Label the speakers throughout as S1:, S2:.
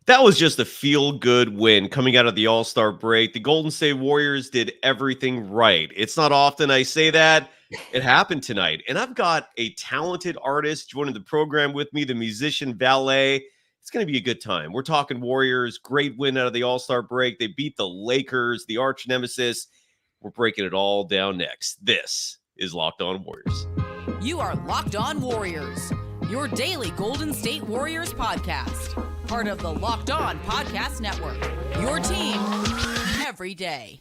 S1: That was just a feel-good win coming out of the All-Star break. The Golden State Warriors did everything right. It's not often I say that. It happened tonight. And I've got a talented artist joining the program with me, the musician Valle. It's going to be a good time. We're talking Warriors, great win out of the All-Star break. They beat the Lakers, the arch nemesis. We're breaking it all down next. This is Locked On Warriors.
S2: You are Locked On Warriors, your daily Golden State Warriors podcast. Part of the Locked On Podcast Network, your team every day.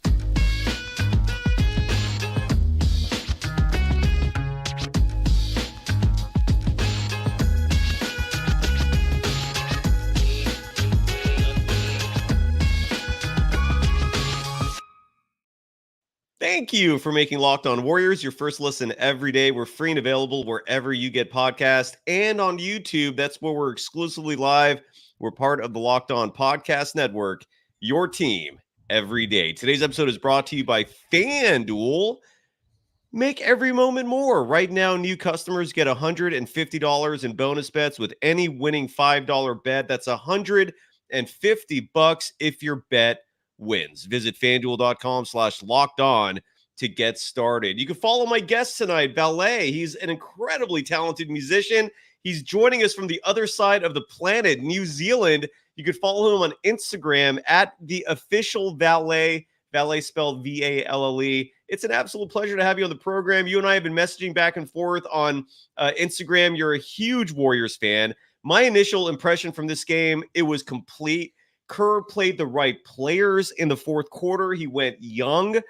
S1: Thank you for making Locked On Warriors your first listen every day. We're free and available wherever you get podcasts and on YouTube. That's where we're exclusively live. We're part of the Locked On Podcast Network, your team every day. Today's episode is brought to you by FanDuel. Make every moment more. Right now, new customers get $150 in bonus bets with any winning $5 bet. That's $150 if your bet wins. Visit FanDuel.com/locked-on to get started. You can follow my guest tonight, Valle. He's an incredibly talented musician. He's joining us from the other side of the planet, New Zealand. You can follow him on Instagram at the official Valle. Valle spelled Valle. It's an absolute pleasure to have you on the program. You and I have been messaging back and forth on Instagram. You're a huge Warriors fan. My initial impression from this game, it was complete. Kerr played the right players in the fourth quarter. He went young,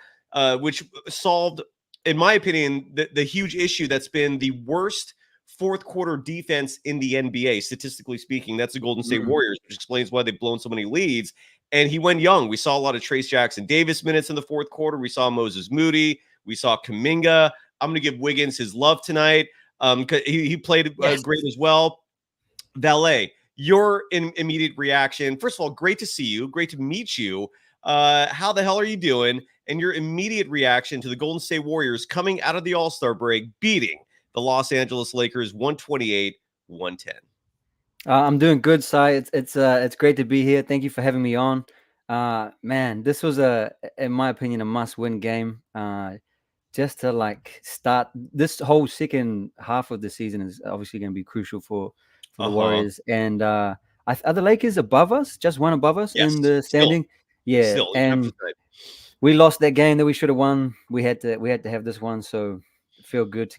S1: which solved, in my opinion, the huge issue that's been the worst fourth quarter defense in the NBA, statistically speaking. That's the Golden State Warriors, which explains why they've blown so many leads. And he went young. We saw a lot of Trayce Jackson-Davis minutes in the fourth quarter. We saw Moses Moody. We saw Kuminga. I'm going to give Wiggins his love tonight. He played great as well. Valle, your immediate reaction. First of all, great to see you. Great to meet you. How the hell are you doing? And your immediate reaction to the Golden State Warriors coming out of the All-Star break, beating the Los Angeles Lakers 128-110.
S3: I'm doing good, Cy. It's great to be here. Thank you for having me on. Man, this was in my opinion, a must-win game. Just to start this whole second half of the season is obviously going to be crucial for the Warriors. And are the Lakers above us? Just one above us in the standing? Still, and we lost that game that we should have won. We had to have this one, so feel good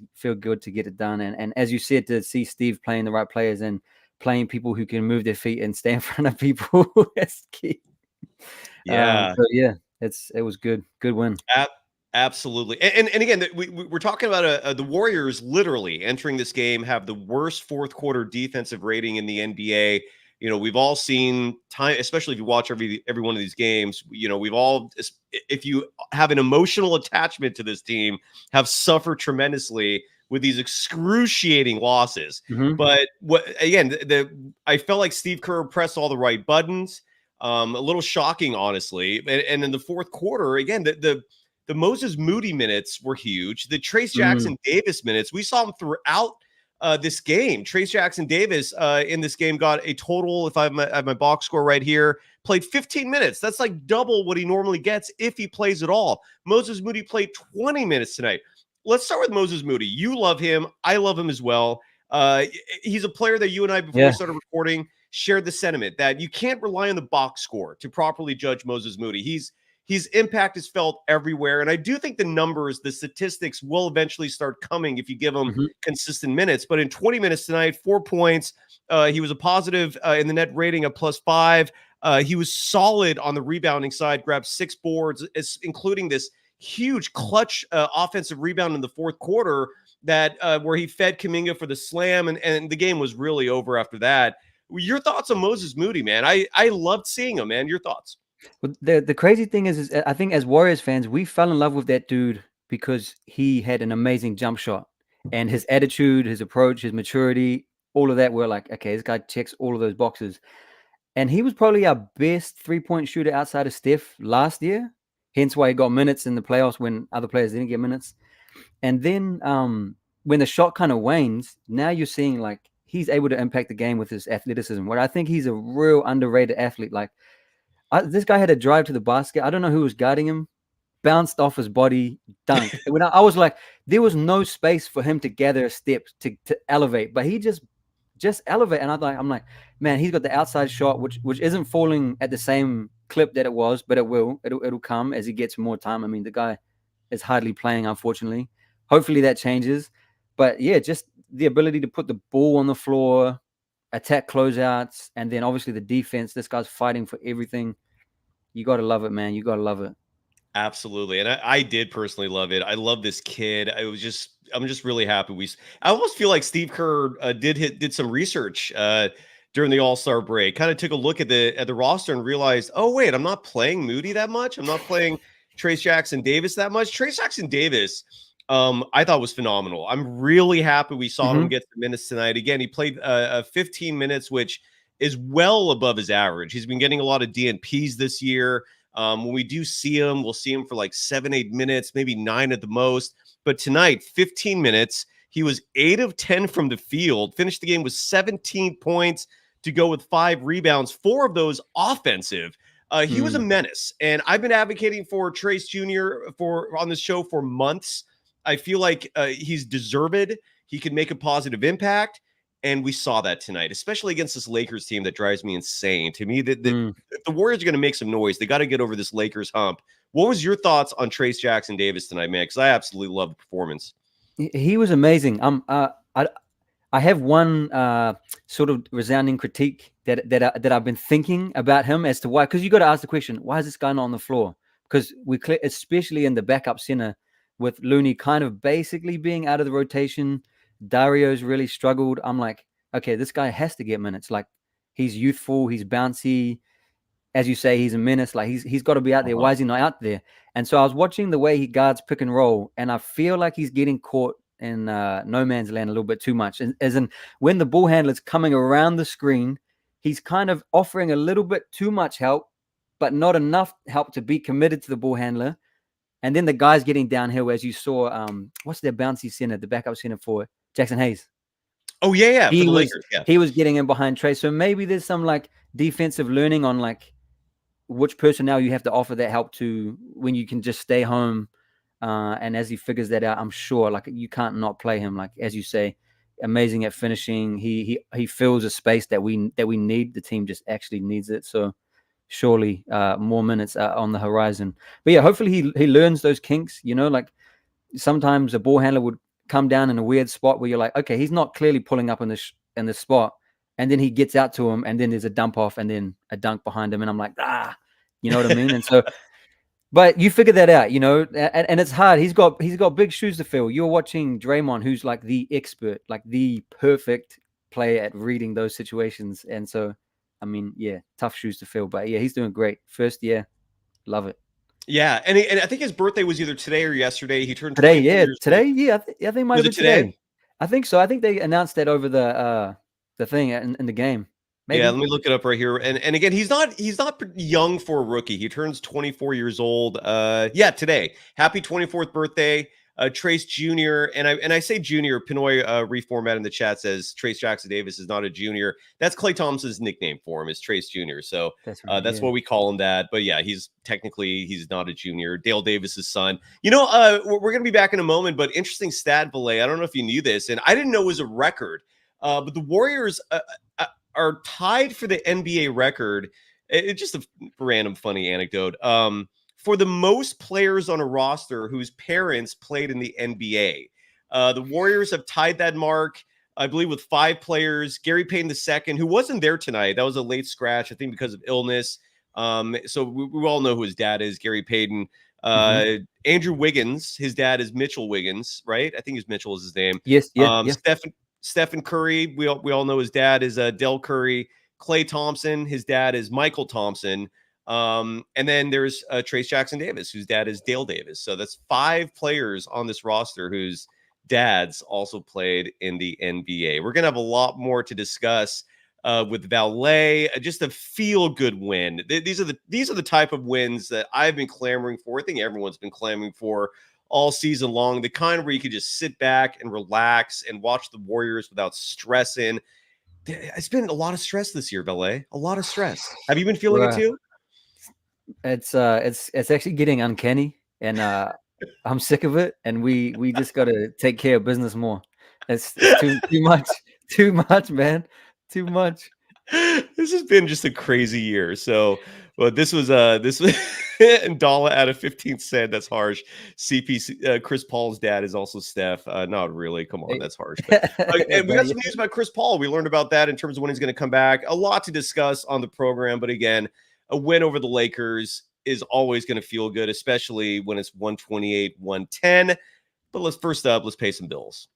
S3: to get it done. And as you said, to see Steve playing the right players and playing people who can move their feet and stay in front of people, that's key. It was good win.
S1: Absolutely. And again, we're talking about the Warriors literally entering this game have the worst fourth quarter defensive rating in the NBA. You know, we've all seen time, especially if you watch every one of these games, you know, we've all, if you have an emotional attachment to this team, have suffered tremendously with these excruciating losses. But I felt like Steve Kerr pressed all the right buttons. A little shocking, honestly. And in the fourth quarter, again, the Moses Moody minutes were huge. The Trayce Jackson-Davis minutes, we saw him throughout this game. Trayce Jackson-Davis in this game got a total, if I have my box score right here, played 15 minutes. That's like double what he normally gets if he plays at all. Moses Moody played 20 minutes tonight. Let's start with Moses Moody. You love him. I love him as well. He's a player that you and I, before we started recording, shared the sentiment that you can't rely on the box score to properly judge Moses Moody. His impact is felt everywhere. And I do think the numbers, the statistics will eventually start coming if you give him consistent minutes. But in 20 minutes tonight, 4 points. He was a positive in the net rating of +5. He was solid on the rebounding side, grabbed 6 boards, including this huge clutch offensive rebound in the fourth quarter that where he fed Kuminga for the slam. And the game was really over after that. Your thoughts on Moses Moody, man? I loved seeing him, man. Your thoughts?
S3: Well, the crazy thing is I think as Warriors fans, we fell in love with that dude because he had an amazing jump shot, and his attitude, his approach, his maturity, all of that. We're like, okay, this guy checks all of those boxes. And he was probably our best three-point shooter outside of Steph last year. Hence why he got minutes in the playoffs when other players didn't get minutes. And then when the shot kind of wanes, now you're seeing like he's able to impact the game with his athleticism. Where I think he's a real underrated athlete. Like this guy had a drive to the basket. I don't know who was guarding him. Bounced off his body, dunk. When I was like, there was no space for him to gather a step to elevate, but he just elevate. And I'm like, man, he's got the outside shot, which isn't falling at the same clip that it was, but it'll come as he gets more time. I mean, the guy is hardly playing, unfortunately. Hopefully that changes. But yeah, just the ability to put the ball on the floor, attack closeouts, and then obviously the defense. This guy's fighting for everything. You got to love it, man. You got to love it.
S1: Absolutely. And I did personally love it. I love this kid. I'm just really happy. I almost feel like Steve Kerr did some research during the All-Star break, kind of took a look at the roster and realized, oh, wait, I'm not playing Moody that much. I'm not playing Trayce Jackson-Davis that much. Trayce Jackson-Davis, I thought was phenomenal. I'm really happy we saw him get the minutes tonight. Again, he played 15 minutes, which is well above his average. He's been getting a lot of DNPs this year. When we do see him, we'll see him for like 7-8 minutes, maybe 9 at the most. But tonight, 15 minutes. He was 8 of 10 from the field, finished the game with 17 points to go with 5 rebounds, 4 of those offensive. He was a menace. And I've been advocating for Trayce Jr. on this show for months. I feel like he's deserved. He can make a positive impact. And we saw that tonight, especially against this Lakers team that drives me insane. To me, if the Warriors are going to make some noise, they got to get over this Lakers hump. What was your thoughts on Trayce Jackson-Davis tonight, man? Because I absolutely love the performance.
S3: He was amazing. I have one sort of resounding critique that I've been thinking about him as to why. Because you got to ask the question, why is this guy not on the floor? Because especially in the backup center, with Looney kind of basically being out of the rotation. Dario's really struggled. I'm like, okay, this guy has to get minutes. Like, he's youthful, he's bouncy. As you say, he's a menace. Like, he's got to be out there. Why is he not out there? And so I was watching the way he guards pick and roll, and I feel like he's getting caught in no man's land a little bit too much. And as in, when the ball handler's coming around the screen, he's kind of offering a little bit too much help, but not enough help to be committed to the ball handler. And then the guy's getting downhill, as you saw. What's their bouncy center, the backup center for Jackson Hayes?
S1: Oh, yeah. For the Lakers. Yeah.
S3: He was getting in behind Trayce. So maybe there's some like defensive learning on like which personnel you have to offer that help to when you can just stay home. And as he figures that out, I'm sure like you can't not play him. Like, as you say, amazing at finishing. He fills a space that we need. The team just actually needs it. So surely more minutes on the horizon. But yeah, hopefully he learns those kinks. You know, like sometimes a ball handler would come down in a weird spot where you're like, okay, he's not clearly pulling up in this spot, and then he gets out to him, and then there's a dump off, and then a dunk behind him, and I'm like, you know what I mean? And so, but you figure that out, you know, and it's hard. He's got big shoes to fill. You're watching Draymond, who's like the expert, like the perfect player at reading those situations, and so, I mean, yeah, tough shoes to fill, but yeah, he's doing great. First year, love it.
S1: Yeah, and I think his birthday was either today or yesterday. He turned
S3: today. Yeah, today. Old. Yeah, I think it might be
S1: today.
S3: I think so. I think they announced that over the thing in the game. Maybe.
S1: Yeah, let me look it up right here. And again, he's not young for a rookie. He turns 24 years old. Yeah, today. Happy 24th birthday, Trayce Jr. And I say junior. Pinoy reformat in the chat says Trayce Jackson-Davis is not a junior. That's Klay Thompson's nickname for him, is Trayce Jr. So that's what we call him that. But yeah, he's not a junior. Dale Davis's son. You know, we're gonna be back in a moment. But interesting stat, Valle. I don't know if you knew this, and I didn't know it was a record. But the Warriors are tied for the NBA record. It's just a random funny anecdote. For the most players on a roster whose parents played in the NBA. The Warriors have tied that mark, I believe, with 5 players. Gary Payton II, who wasn't there tonight. That was a late scratch, I think, because of illness. So we all know who his dad is, Gary Payton. Andrew Wiggins, his dad is Mitchell Wiggins, right? I think Mitchell is his name.
S3: Yes, yeah.
S1: Stephen Curry, we all know his dad is Del Curry. Klay Thompson, his dad is Michael Thompson. And then there's Trayce Jackson-Davis, whose dad is Dale Davis. So that's 5 players on this roster whose dads also played in the NBA. We're going to have a lot more to discuss with Valle. Just a feel-good win. These are the type of wins that I've been clamoring for. I think everyone's been clamoring for all season long. The kind where you could just sit back and relax and watch the Warriors without stressing It's been a lot of stress this year, Valle. A lot of stress. Have you been feeling it
S3: Bruh,
S1: too?
S3: it's actually getting uncanny, and I'm sick of it. And we just got to take care of business more. It's too much, too much, man, too much.
S1: This has been just a crazy year. So, well, this was and dollar out of 15 cent. That's harsh. CP Chris Paul's dad is also Steph. Not really. Come on,
S3: Hey,
S1: that's harsh. But and we got
S3: but
S1: some news about Chris Paul. We learned about that in terms of when he's going to come back. A lot to discuss on the program, but again, a win over the Lakers is always going to feel good, especially when it's 128-110. But let's pay some bills.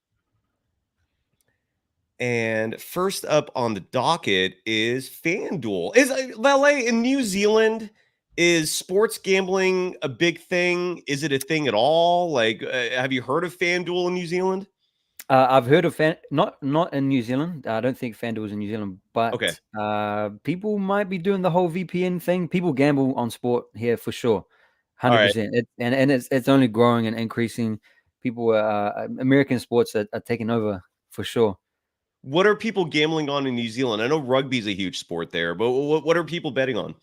S1: And first up on the docket is FanDuel. Is Valle in New Zealand? Is sports gambling a big thing? Is it a thing at all? Like, have you heard of FanDuel in New Zealand?
S3: I've heard of not in New Zealand. I don't think FanDuel is in New Zealand,
S1: Okay.
S3: but people might be doing the whole VPN thing. People gamble on sport here for sure,
S1: All right.
S3: 100%. And it's only growing and increasing. People, American sports are taking over for sure.
S1: What are people gambling on in New Zealand? I know rugby's a huge sport there, but what are people betting on?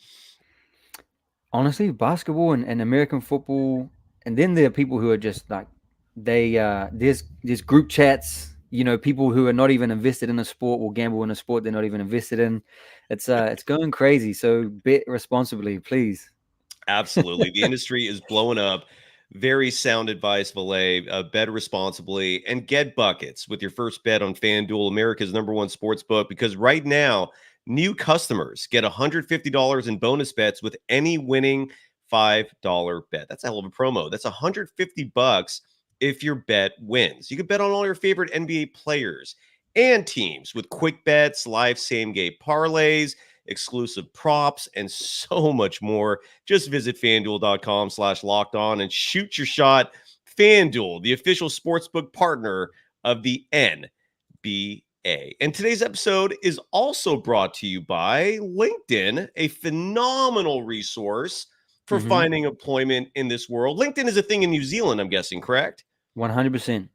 S3: Honestly, basketball and American football, and then there are people who are just like there's group chats. You know, people who are not even invested in a sport will gamble in a sport they're not even invested in. It's going crazy. So bet responsibly, please.
S1: Absolutely. The industry is blowing up. Very sound advice, Valle. Bet responsibly and get buckets with your first bet on FanDuel, America's #1 sports book, because right now, new customers get $150 in bonus bets with any winning $5 bet. That's a hell of a promo. That's $150 if your bet wins. You can bet on all your favorite NBA players and teams with quick bets, live same-game parlays, exclusive props, and so much more. Just visit fanduel.com/locked-on and shoot your shot. FanDuel, the official sportsbook partner of the NBA. And today's episode is also brought to you by LinkedIn, a phenomenal resource for
S3: Mm-hmm.
S1: finding employment in this world. LinkedIn is a thing in New Zealand, I'm guessing, correct?
S3: 100%.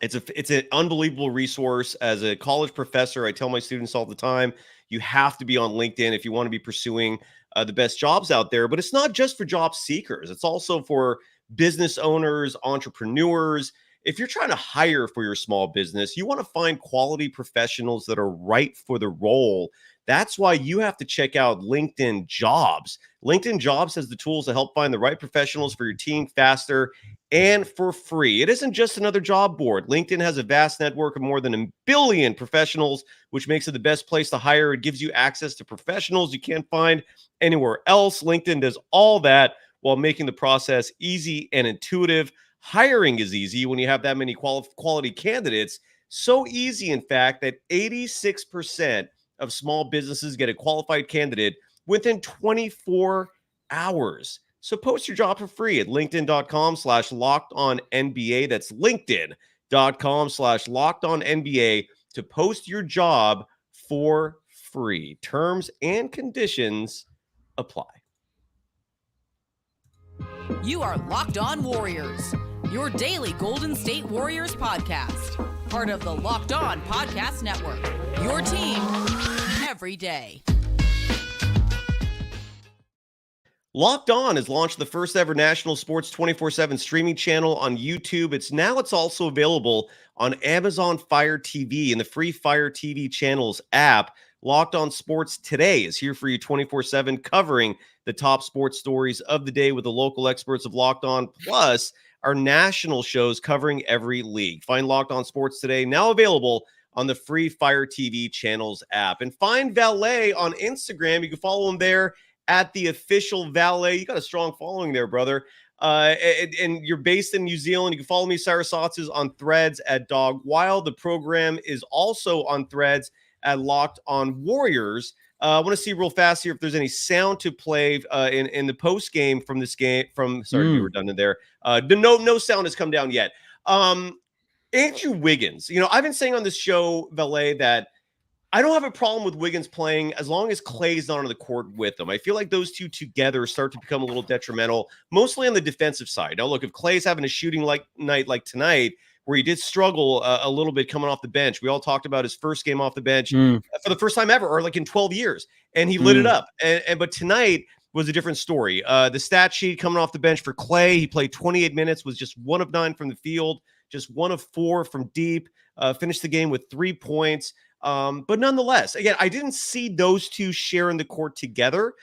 S1: It's an unbelievable resource. As a college professor, I tell my students all the time, you have to be on LinkedIn if you want to be pursuing the best jobs out there. But it's not just for job seekers. It's also for business owners, entrepreneurs. If you're trying to hire for your small business, you want to find quality professionals that are right for the role. That's why you have to check out LinkedIn Jobs. LinkedIn Jobs has the tools to help find the right professionals for your team faster and for free. It isn't just another job board. LinkedIn has a vast network of more than 1 billion professionals, which makes it the best place to hire. It gives you access to professionals you can't find anywhere else. LinkedIn does all that while making the process easy and intuitive. Hiring is easy when you have that many quality candidates. So easy, in fact, that 86% of small businesses get a qualified candidate within 24 hours. So post your job for free at linkedin.com/lockedonnba. That's linkedin.com/lockedonnba to post your job for free. Terms and conditions apply.
S2: You are Locked On Warriors, your daily Golden State Warriors podcast. Part of the Locked On Podcast Network, your team every day.
S1: Locked On has launched the first ever national sports 24/7 streaming channel on YouTube. It's also available on Amazon Fire TV and the free Fire TV channels app. Locked On Sports Today is here for you 24/7, covering the top sports stories of the day with the local experts of Locked On, plus our national shows covering every league. Find Locked On Sports Today, now available on the free Fire TV channels app. And find Valle on Instagram. You can follow him there at the official Valle. You got a strong following there, brother. And you're based in New Zealand. You can follow me, Cyrus Saatsaz, on Threads at Dog Wild. The program is also on Threads at Locked On Warriors. I want to see real fast here if there's any sound to play in the post game from this game. Sorry to be redundant there. No sound has come down yet. Andrew Wiggins. I've been saying on this show, Valle, that I don't have a problem with Wiggins playing as long as Clay's not on the court with him. I feel like those two together start to become a little detrimental, mostly on the defensive side. Now, look, if Clay's having a shooting night like tonight, where he did struggle a little bit coming off the bench. We all talked about his first game off the bench for the first time ever, or like in 12 years, and he lit it up. But tonight was a different story. The stat sheet coming off the bench for Clay, he played 28 minutes, was just 1 of 9 from the field, just 1 of 4 from deep, finished the game with 3 points. But nonetheless, again, I didn't see those two sharing the court together,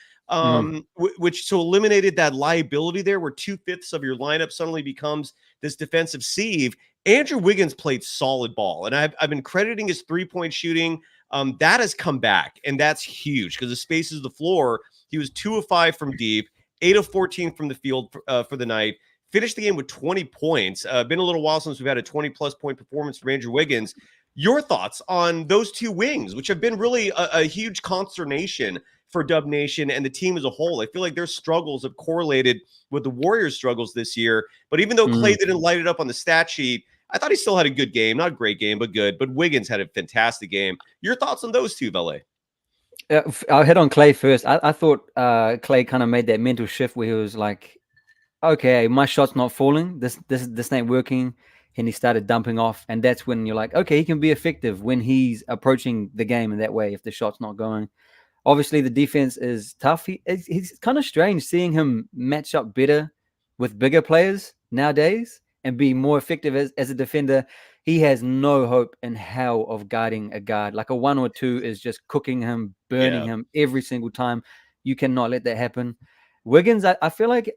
S1: which so eliminated that liability there where 2/5 of your lineup suddenly becomes this defensive sieve. Andrew Wiggins played solid ball, and I've been crediting his 3-point shooting. That has come back, and that's huge because the spaces of the floor. He was 2 of 5 from deep, 8 of 14 from the field for the night. Finished the game with 20 points. Been a little while since we've had a 20-plus point performance from Andrew Wiggins. Your thoughts on those two wings, which have been really a huge consternation for Dub Nation and the team as a whole. I feel like their struggles have correlated with the Warriors' struggles this year. But even though Clay didn't light it up on the stat sheet, I thought he still had a good game. Not a great game, but good. But Wiggins had a fantastic game. Your thoughts on those two, Valle?
S3: I'll hit on Clay first. I thought Clay kind of made that mental shift where he was like, okay, my shot's not falling. This ain't working. And he started dumping off. And that's when you're like, okay, he can be effective when he's approaching the game in that way if the shot's not going. Obviously, the defense is tough. He's kind of strange seeing him match up better with bigger players nowadays and be more effective as a defender. He has no hope in hell of guarding a guard. Like a 1 or 2 is just cooking him, burning him every single time. You cannot let that happen. Wiggins, I feel like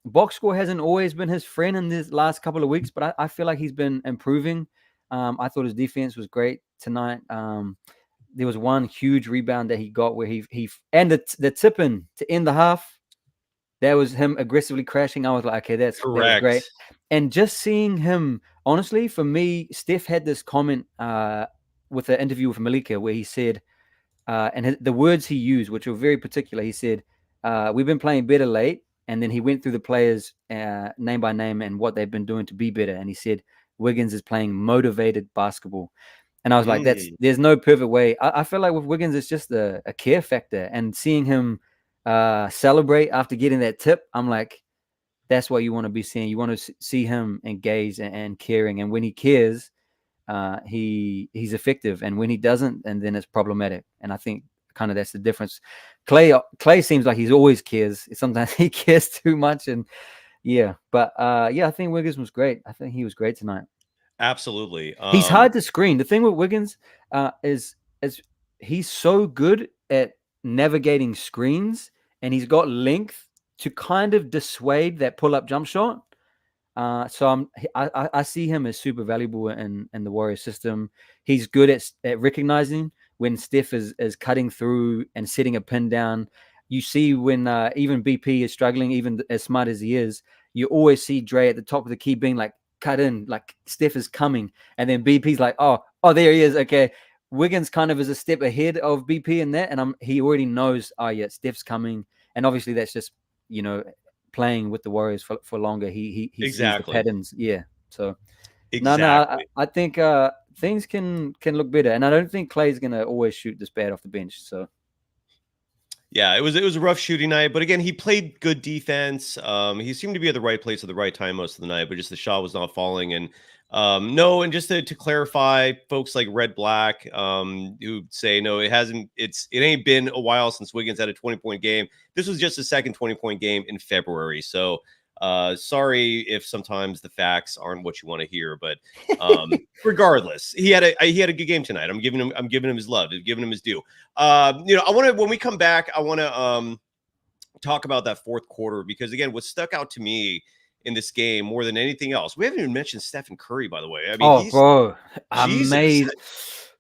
S3: box score hasn't always been his friend in this last couple of weeks, but I feel like he's been improving. I thought his defense was great tonight. There was one huge rebound that he got where he and the tip-in to end the half. That was him aggressively crashing. I was like, okay, that was great. And just seeing him, honestly, for me, Steph had this comment with an interview with Malika where he said, and the words he used, which were very particular, he said, we've been playing better late. And then he went through the players name by name and what they've been doing to be better. And he said, Wiggins is playing motivated basketball. And I was like, there's no perfect way. I feel like with Wiggins, it's just a care factor. And seeing him celebrate after getting that tip, I'm like, that's what you want to be seeing. You want to see him engaged and caring. And when he cares, he's effective. And when he doesn't, and then it's problematic. And I think kind of that's the difference. Clay seems like he's always cares. Sometimes he cares too much. And but I think Wiggins was great. I think he was great tonight.
S1: Absolutely.
S3: He's hard to screen. The thing with Wiggins is he's so good at navigating screens, and he's got length to kind of dissuade that pull-up jump shot. So I see him as super valuable in the Warriors system. He's good at recognizing when Steph is cutting through and setting a pin down. You see when even BP is struggling, even as smart as he is, you always see Dre at the top of the key being like, cut in, like Steph is coming. And then BP's like, oh, there he is. Okay. Wiggins kind of is a step ahead of BP in that. And he already knows, Steph's coming. And obviously that's just, playing with the Warriors for longer. He sees the patterns. Yeah. So I think things can look better. And I don't think Clay's going to always shoot this bad off the bench. So.
S1: Yeah, it was a rough shooting night, but again, he played good defense. He seemed to be at the right place at the right time most of the night, but just the shot was not falling. And and just to clarify, folks like Red Black, who say no, it ain't been a while since Wiggins had a 20-point game. This was just a second 20-point game in February. So sorry if sometimes the facts aren't what you want to hear, but regardless, he had a good game tonight. I'm giving him his love, giving him his due. When we come back, I want to talk about that fourth quarter, because again, what stuck out to me in this game more than anything else, we haven't even mentioned Stephen Curry, by the way. I mean,
S3: bro, amazing.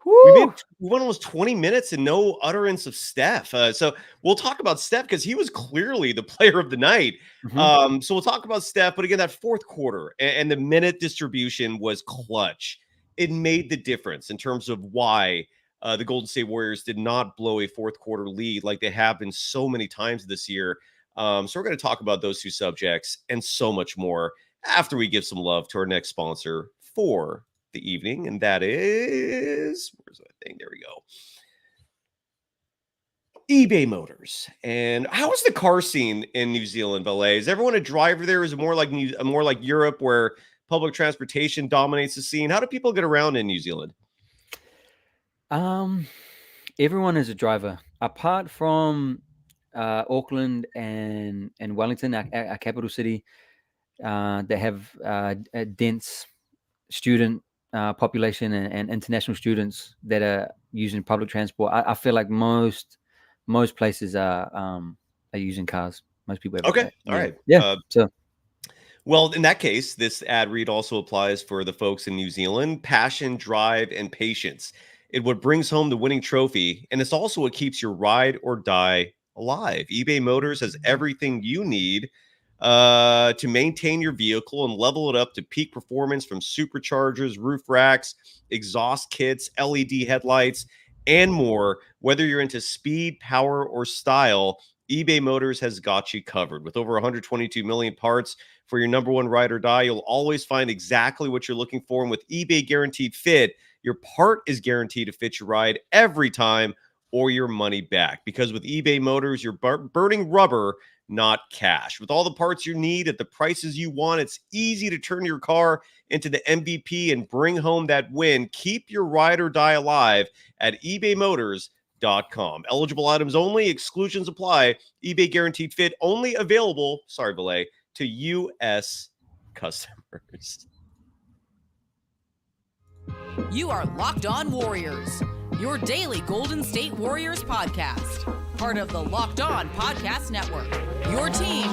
S1: We went almost 20 minutes and no utterance of Steph. So we'll talk about Steph because he was clearly the player of the night. So we'll talk about Steph. But again, that fourth quarter and the minute distribution was clutch. It made the difference in terms of why the Golden State Warriors did not blow a fourth quarter lead like they have been so many times this year. So we're going to talk about those two subjects and so much more after we give some love to our next sponsor for the evening, and that is, where's that thing? There we go. eBay Motors. And how is the car scene in New Zealand, Valle? Is everyone a driver there? Is it more like Europe, where public transportation dominates the scene. How do people get around in New Zealand?
S3: Everyone is a driver, apart from Auckland and Wellington, our capital city. They have a dense student population and international students that are using public transport. I feel like most places are using cars. Most people have
S1: Okay. All right.
S3: Yeah.
S1: Well, in that case, this ad read also applies for the folks in New Zealand. Passion, drive, and patience. It what brings home the winning trophy, and it's also what keeps your ride or die alive. eBay Motors has everything you need to maintain your vehicle and level it up to peak performance, from superchargers, roof racks, exhaust kits, LED headlights, and more. Whether you're into speed, power, or style, eBay Motors has got you covered. With over 122 million parts for your number one ride or die, you'll always find exactly what you're looking for. And with eBay Guaranteed Fit, your part is guaranteed to fit your ride every time, or your money back. Because with eBay Motors, you're burning rubber, not cash. With all the parts you need at the prices you want, it's easy to turn your car into the MVP and bring home that win. Keep your ride or die alive at ebaymotors.com. Eligible items only. Exclusions apply. eBay Guaranteed Fit only available, Valle, to U.S. customers.
S2: You are Locked On Warriors, your daily Golden State Warriors podcast. Part of the Locked On Podcast Network, your team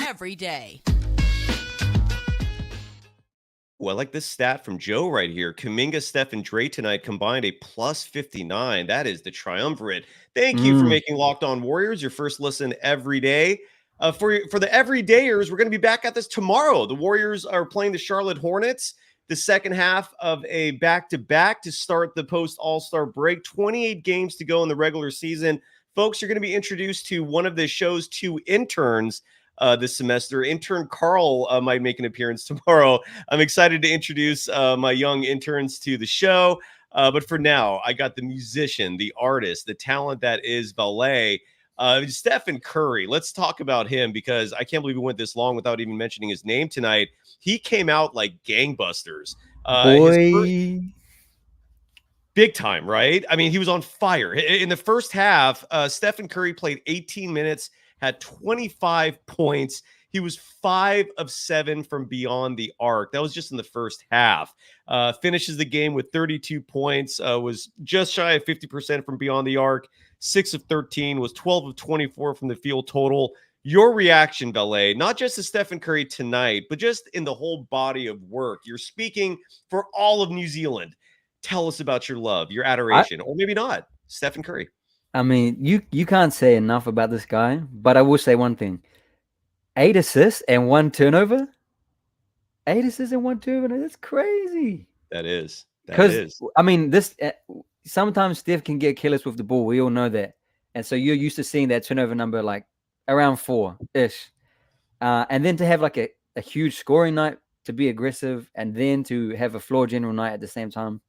S2: every day.
S1: Well, I like this stat from Joe right here. Kuminga, Steph, and Dre tonight combined a plus 59. That is the triumvirate. Thank you for making Locked On Warriors your first listen every day. For the everydayers, we're going to be back at this tomorrow. The Warriors are playing the Charlotte Hornets, the second half of a back-to-back to start the post-All-Star break. 28 games to go in the regular season. Folks, you're going to be introduced to one of the show's two interns this semester. Intern Carl might make an appearance tomorrow. I'm excited to introduce my young interns to the show. But for now, I got the musician, the artist, the talent that is Valle, Stephen Curry. Let's talk about him, because I can't believe we went this long without even mentioning his name tonight. He came out like gangbusters. Big time, right? I mean, he was on fire. In the first half, Stephen Curry played 18 minutes, had 25 points. He was 5 of 7 from beyond the arc. That was just in the first half. Finishes the game with 32 points, was just shy of 50% from beyond the arc, 6 of 13, was 12 of 24 from the field total. Your reaction, Valle, not just to Stephen Curry tonight, but just in the whole body of work. You're speaking for all of New Zealand. Tell us about your love, your adoration, or maybe not, Stephen Curry.
S3: I mean, you can't say enough about this guy, but I will say one thing. 8 assists and 1 turnover? 8 assists and 1 turnover? That's crazy.
S1: That is.
S3: Because, I mean, this sometimes Steph can get careless with the ball. We all know that. And so you're used to seeing that turnover number like around 4-ish. And then to have like a huge scoring night, to be aggressive, and then to have a floor general night at the same time.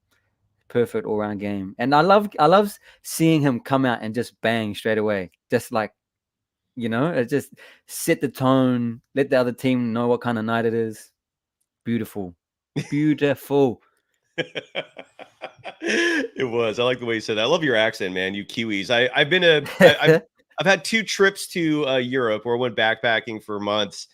S3: Perfect all-round game. And I love seeing him come out and just bang straight away. Just like, it just set the tone, let the other team know what kind of night it is. Beautiful. Beautiful.
S1: It was. I like the way you said that. I love your accent, man. You Kiwis. I've had 2 trips to Europe where I went backpacking for months.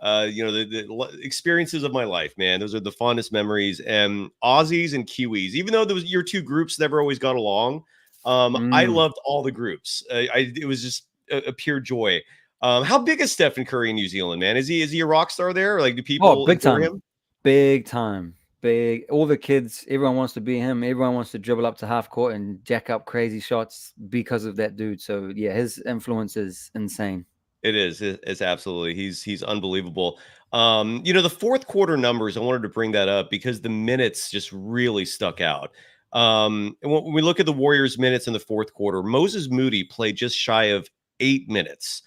S1: The experiences of my life, man. Those are the fondest memories. And Aussies and Kiwis, even though your 2 groups never always got along, I loved all the groups. It was just a pure joy. How big is Stephen Curry in New Zealand, man? Is he a rock star there? Or like, do people
S3: big time
S1: him?
S3: Big time. Big. All the kids, everyone wants to be him. Everyone wants to dribble up to half court and jack up crazy shots because of that dude. So yeah, his influence is insane.
S1: It is. It's absolutely. He's unbelievable. The fourth quarter numbers, I wanted to bring that up because the minutes just really stuck out. And when we look at the Warriors' minutes in the fourth quarter, Moses Moody played just shy of 8 minutes.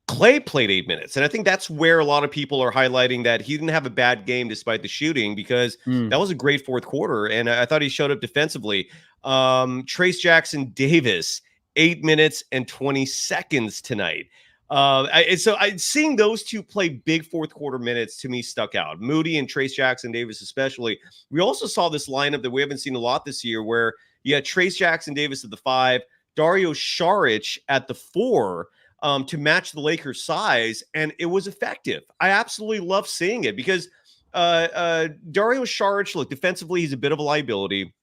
S1: Clay played 8 minutes. And I think that's where a lot of people are highlighting that he didn't have a bad game despite the shooting, because that was a great fourth quarter. And I thought he showed up defensively. Trayce Jackson Davis, 8 minutes and 20 seconds tonight. Seeing those two play big fourth quarter minutes to me stuck out. Moody and Trayce Jackson-Davis especially. We also saw this lineup that we haven't seen a lot this year, where you had Trayce Jackson-Davis at the 5, Dario Saric at the 4, to match the Lakers' size, and it was effective. I absolutely love seeing it because Dario Saric, look, defensively, he's a bit of a liability.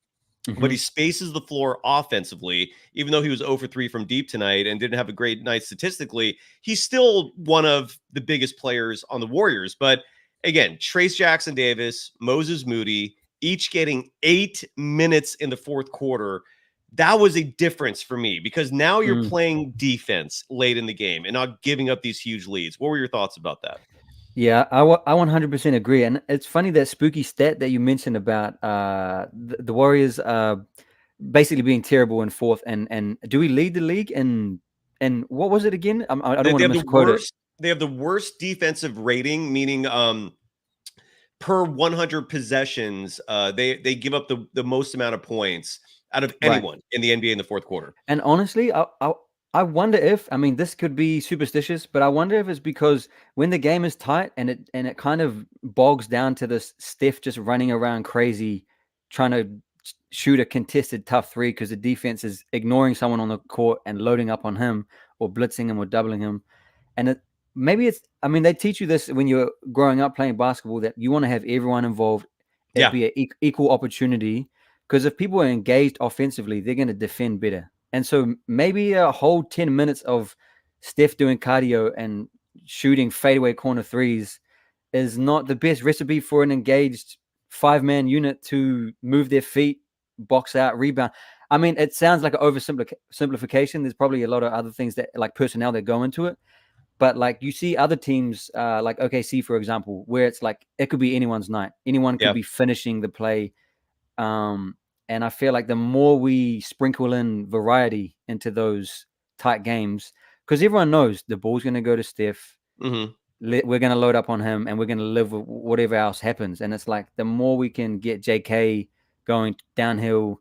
S1: But he spaces the floor offensively, even though he was 0 for 3 from deep tonight and didn't have a great night statistically. He's still one of the biggest players on the Warriors. But again, Trayce Jackson-Davis, Moses Moody, each getting 8 minutes in the fourth quarter. That was a difference for me because now you're playing defense late in the game and not giving up these huge leads. What were your thoughts about that?
S3: Yeah, I 100% agree. And it's funny that spooky stat that you mentioned about the Warriors basically being terrible in fourth. And do we lead the league? And what was it again? I don't want to misquote it.
S1: They have the worst defensive rating, meaning per 100 possessions, they give up the most amount of points out of anyone in the NBA in the fourth quarter.
S3: And honestly, I wonder if, I mean, this could be superstitious, but I wonder if it's because when the game is tight and it kind of bogs down to this Steph just running around crazy, trying to shoot a contested tough 3 because the defense is ignoring someone on the court and loading up on him or blitzing him or doubling him. And they teach you this when you're growing up playing basketball, that you want to have everyone involved. It'd be an equal opportunity, because if people are engaged offensively, they're going to defend better. And so maybe a whole 10 minutes of Steph doing cardio and shooting fadeaway corner 3s is not the best recipe for an engaged 5-man unit to move their feet, box out, rebound. I mean, it sounds like an oversimplification. There's probably a lot of other things that, like personnel, that go into it. But like you see other teams like OKC, for example, where it's like it could be anyone's night. Anyone could be finishing the play. And I feel like the more we sprinkle in variety into those tight games, because everyone knows the ball's going to go to Steph. We're going to load up on him and we're going to live with whatever else happens. And it's like the more we can get JK going downhill,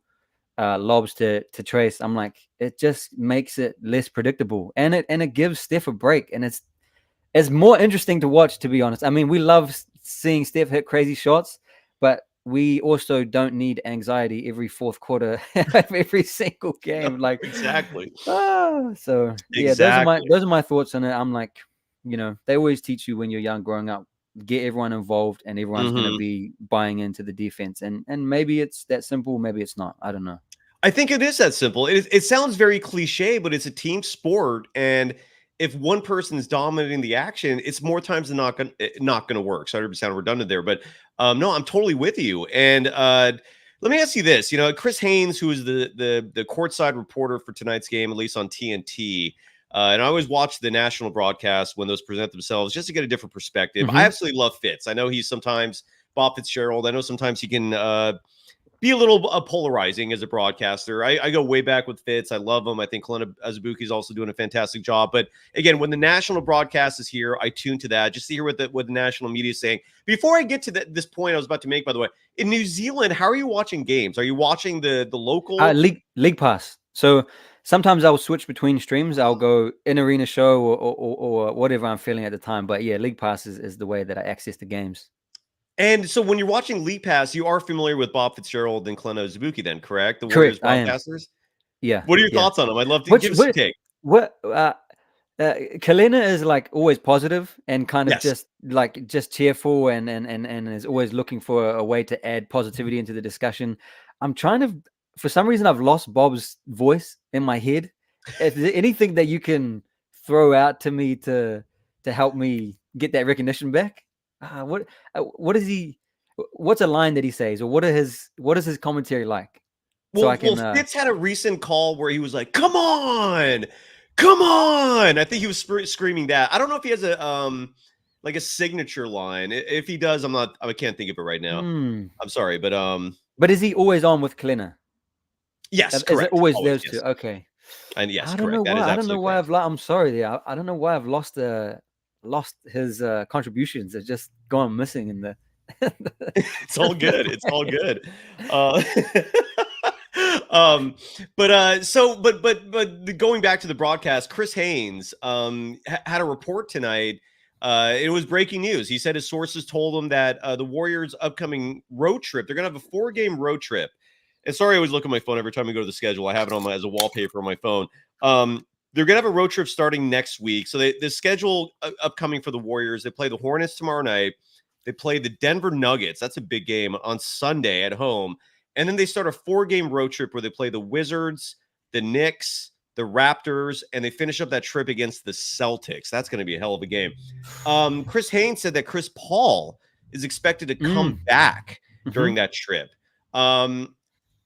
S3: lobs to Trayce, I'm like, it just makes it less predictable. And it gives Steph a break. And it's more interesting to watch, to be honest. I mean, we love seeing Steph hit crazy shots, but we also don't need anxiety every fourth quarter of every single game. Like
S1: exactly.
S3: So yeah, those are my thoughts on it. I'm like, they always teach you when you're young growing up, get everyone involved and everyone's going to be buying into the defense. And maybe it's that simple, maybe it's not. I don't know.
S1: I think it is that simple. It sounds very cliche, but it's a team sport, and if one person is dominating the action, it's more times than not going to work. Sorry to sound redundant there, but no, I'm totally with you. And let me ask you this: Chris Haynes, who is the courtside reporter for tonight's game, at least on TNT, and I always watch the national broadcast when those present themselves just to get a different perspective. I absolutely love Fitz. I know he's sometimes Bob Fitzgerald. I know sometimes he can be a little polarizing as a broadcaster. I go way back with Fitz. I love him. I think Kalena Azubuike is also doing a fantastic job. But again, when the national broadcast is here, I tune to that just to hear what the national media is saying. Before I get to this point I was about to make, by the way, in New Zealand, how are you watching games? Are you watching the local
S3: League Pass? So sometimes I'll switch between streams. I'll go in arena show or whatever I'm feeling at the time. But yeah, League Pass is the way that I access the games.
S1: And so when you're watching League Pass, you are familiar with Bob Fitzgerald and Kalena Azubuike then, correct? The Warriors broadcasters?
S3: Yeah.
S1: What are your thoughts on them? I'd love to give us a take.
S3: Kalena is like always positive and kind of just cheerful and is always looking for a way to add positivity into the discussion. I'm trying to, for some reason, I've lost Bob's voice in my head. If there's anything that you can throw out to me to help me get that recognition back. What is he? What's a line that he says, or what is his commentary like?
S1: Well, Fitz had a recent call where he was like, "Come on, come on!" I think he was screaming that. I don't know if he has a signature line. If he does, I can't think of it right now. I'm sorry, but
S3: But is he always on with Kalena?
S1: Yes, correct.
S3: Is it always those two? Okay.
S1: And yes,
S3: I don't
S1: correct.
S3: know why. I don't know why I'm sorry there. I don't know why I've lost his contributions. They're just gone missing in the
S1: It's all good. It's all good. But going back to the broadcast, Chris Haynes had a report tonight. It was breaking news. He said his sources told him that the Warriors' upcoming road trip, they're going to have a 4-game road trip. And sorry, I always look at my phone every time I go to the schedule. I have it on as a wallpaper on my phone. They're going to have a road trip starting next week. So the schedule upcoming for the Warriors, they play the Hornets tomorrow night. They play the Denver Nuggets. That's a big game on Sunday at home. And then they start a 4-game road trip where they play the Wizards, the Knicks, the Raptors, and they finish up that trip against the Celtics. That's going to be a hell of a game. Chris Haynes said that Chris Paul is expected to come back during that trip. I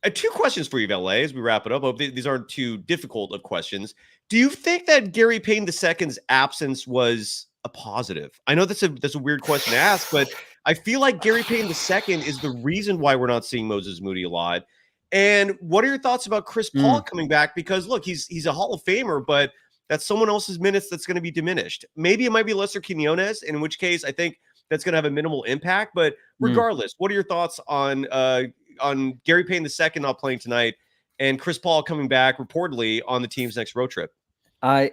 S1: have 2 questions for you, Valle, as we wrap it up. I hope these aren't too difficult of questions. Do you think that Gary Payton II's absence was a positive? I know that's a weird question to ask, but I feel like Gary Payton II is the reason why we're not seeing Moses Moody a lot. And what are your thoughts about Chris Paul coming back? Because look, he's a Hall of Famer, but that's someone else's minutes that's going to be diminished. Maybe it might be Lester Quinones, in which case I think that's going to have a minimal impact. But regardless, what are your thoughts on Gary Payton II not playing tonight and Chris Paul coming back reportedly on the team's next road trip?
S3: I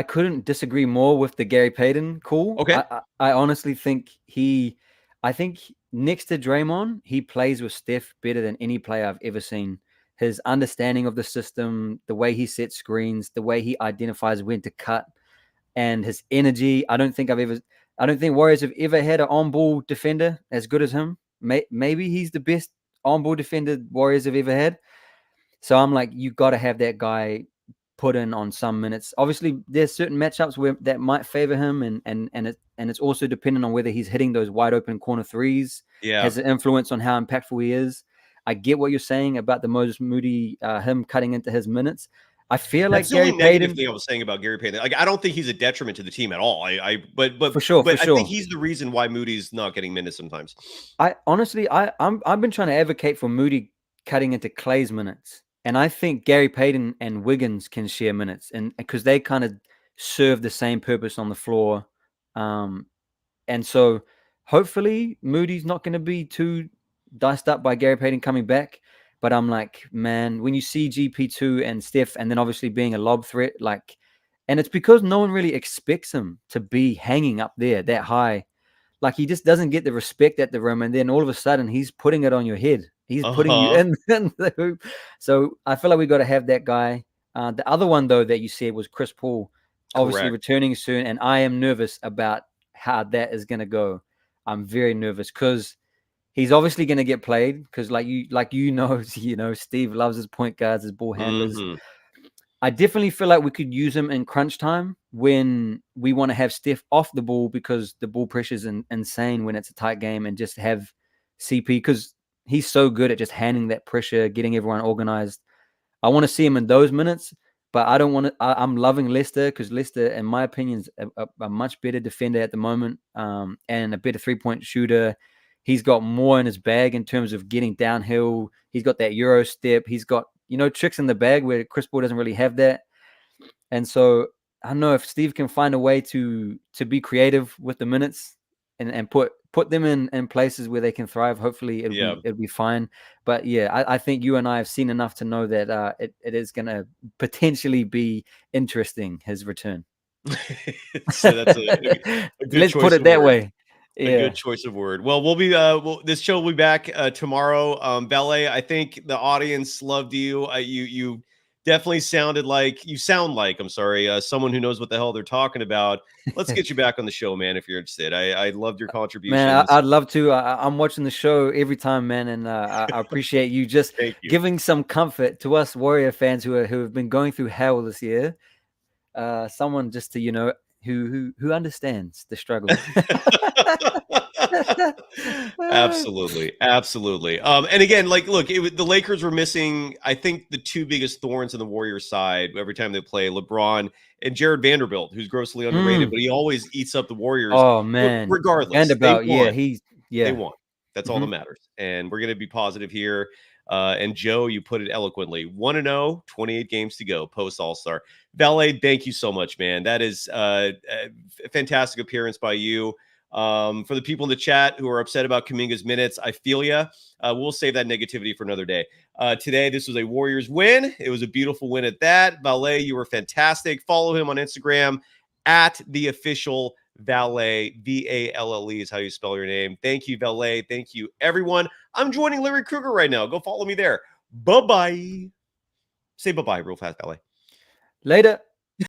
S3: couldn't disagree more with the Gary Payton call.
S1: Okay.
S3: I honestly think I think next to Draymond, he plays with Steph better than any player I've ever seen. His understanding of the system, the way he sets screens, the way he identifies when to cut, and his energy. I don't think Warriors have ever had an on-ball defender as good as him. Maybe he's the best on-ball defender Warriors have ever had. So I'm like, you got to have that guy put in on some minutes. Obviously, there's certain matchups where that might favor him, and it's also dependent on whether he's hitting those wide open corner threes.
S1: Yeah,
S3: has an influence on how impactful he is. I get what you're saying about the Moses Moody, him cutting into his minutes. I feel
S1: that's
S3: like
S1: the
S3: Gary Payton.
S1: thing I was saying about Gary Payton. Like, I don't think he's a detriment to the team at all. But
S3: for sure.
S1: I think he's the reason why Moody's not getting minutes sometimes.
S3: I've been trying to advocate for Moody cutting into Clay's minutes. And I think Gary Payton and Wiggins can share minutes, and because they kind of serve the same purpose on the floor. And so hopefully Moody's not going to be too diced up by Gary Payton coming back. But I'm like, man, when you see GP2 and Steph, and then obviously being a lob threat, and it's because no one really expects him to be hanging up there that high. Like, he just doesn't get the respect at the rim, and then all of a sudden he's putting it on your head. He's putting you in the hoop. So I feel like we got to have that guy. The other one, though, that you said was Chris Paul, obviously returning soon, and I am nervous about how that is going to go. I'm very nervous because he's obviously going to get played because, Steve loves his point guards, his ball handlers. I definitely feel like we could use him in crunch time when we want to have Steph off the ball because the ball pressure is insane when it's a tight game, and just have CP because he's so good at just handling that pressure, getting everyone organized. I want to see him in those minutes, but I don't want to. I'm loving Lester because Lester, in my opinion, is a much better defender at the moment, and a better 3-point shooter. He's got more in his bag in terms of getting downhill. He's got that Euro step. He's got, tricks in the bag where Chris Paul doesn't really have that. And so I don't know if Steve can find a way to be creative with the minutes and put them in places where they can thrive. Hopefully it'll be fine. But yeah, I think you and I have seen enough to know that it is going to potentially be interesting, his return.
S1: So that's a good
S3: Let's put it that way.
S1: A good choice of word. Well, we'll be this show will be back tomorrow. Valle, I think the audience loved you. You definitely sound like someone who knows what the hell they're talking about. Let's get you back on the show, man, if you're interested. I loved your contributions.
S3: Man, I'd love to. I'm watching the show every time, man, and I appreciate you just giving some comfort to us Warrior fans who have been going through hell this year. Someone just to who understands the struggle.
S1: Absolutely. And again, look, the Lakers were missing, I think, the 2 biggest thorns in the Warriors side every time they play: LeBron and Jared Vanderbilt, who's grossly underrated, but he always eats up the Warriors.
S3: Oh man,
S1: regardless,
S3: Vanderbilt,
S1: they won. That's all that matters, and we're going to be positive here. And Joe, you put it eloquently. 1-0, 28 games to go post All-Star. Valle, thank you so much, man. That is a fantastic appearance by you. For the people in the chat who are upset about Kuminga's minutes, I feel ya. We'll save that negativity for another day. Today, this was a Warriors win. It was a beautiful win at that. Valle, you were fantastic. Follow him on Instagram at the official Valle. Valle is how you spell your name. Thank you, Valle. Thank you, everyone. I'm joining Larry Kruger right now. Go follow me there. Bye-bye. Say bye-bye real fast, Valle.
S3: Later.